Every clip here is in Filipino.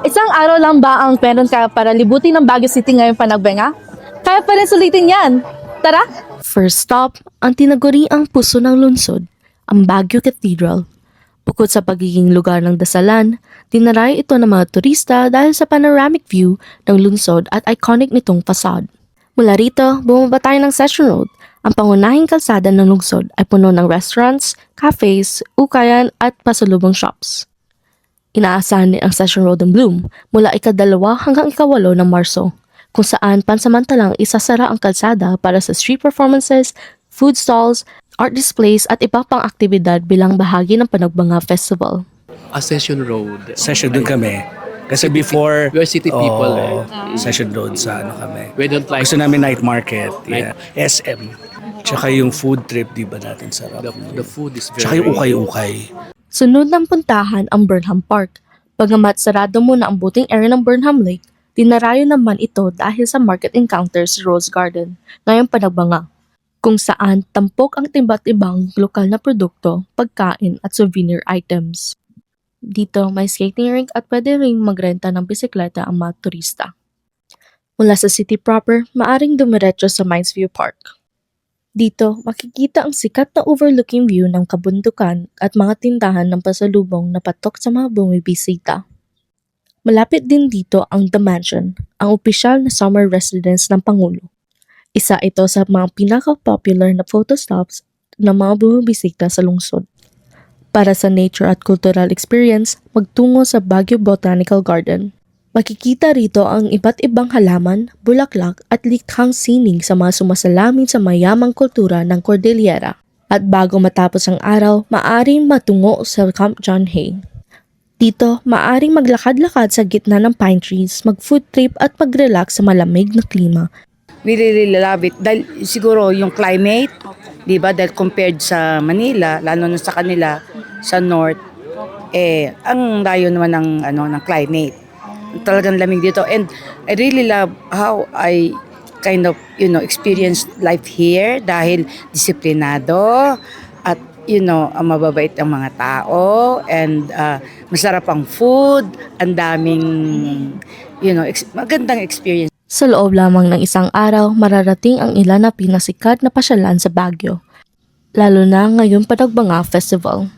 Isang araw lang ba ang meron ka para libutin ng Baguio City ngayong panagbenga? Kaya pa rin sulitin yan. Tara! First stop, ang tinaguriang puso ng lungsod, ang Baguio Cathedral. Bukod sa pagiging lugar ng dasalan, dinaray ito ng mga turista dahil sa panoramic view ng lungsod at iconic nitong facade. Mula rito, bumaba tayo ng Session Road. Ang pangunahing kalsada ng lungsod ay puno ng restaurants, cafes, ukayan at pasalubong shops. Inaasahan din ang Session Road ng Bloom mula ika-2 hanggang ika-8 ng Marso, kung saan pansamantalang isasara ang kalsada para sa street performances, food stalls, art displays at iba pang aktibidad bilang bahagi ng Panagbanga Festival. Session Road. Session doon kami. Kasi before, We're city people, oo, right? Session Road sa ano kami. We don't like Gusto namin night market. Yeah. SM. Tsaka yung food trip, di ba natin sarap. the food is very... Tsaka yung ukay-ukay. Sunod ng puntahan ang Burnham Park. Bagamat sarado muna ang boating area ng Burnham Lake, dinarayo naman ito dahil sa market encounters Rose Garden, ngayong Panagbanga, kung saan tampok ang iba't ibang lokal na produkto, pagkain at souvenir items. Dito may skating rink at pwede ring magrenta ng bisikleta ang mga turista. Mula sa city proper, maaring dumiretso sa Mines View Park. Dito, makikita ang sikat na overlooking view ng kabundukan at mga tindahan ng pasalubong na patok sa mga bumibisita. Malapit din dito ang The Mansion, ang opisyal na summer residence ng Pangulo. Isa ito sa mga pinaka-popular na photo stops ng mga bumibisita sa lungsod. Para sa nature at cultural experience, magtungo sa Baguio Botanical Garden. Makikita rito ang iba't ibang halaman, bulaklak at likhang sining sa mga sumasalamin sa mayamang kultura ng Cordillera. At bago matapos ang araw, maaring matungo sa Camp John Hay. Dito, maaring maglakad-lakad sa gitna ng pine trees, mag-food trip at mag-relax sa malamig na klima. We really love it. Dahil siguro yung climate, di ba, dahil compared sa Manila, lalo na sa kanila, sa north, ang layo naman ng climate. Talagang lamig dito. And I really love how I kind of, experience life here dahil disiplinado at, mababait ang mga tao and masarap ang food, ang daming, magandang experience. Sa loob lamang ng isang araw, mararating ang ilan na pinasikat na pasyalan sa Baguio, lalo na ngayon Panagbanga Festival.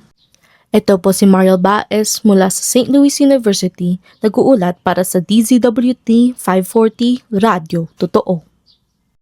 Ito po si Mariel Baez mula sa St. Louis University, nag-uulat para sa DZWT 540 Radio Totoo.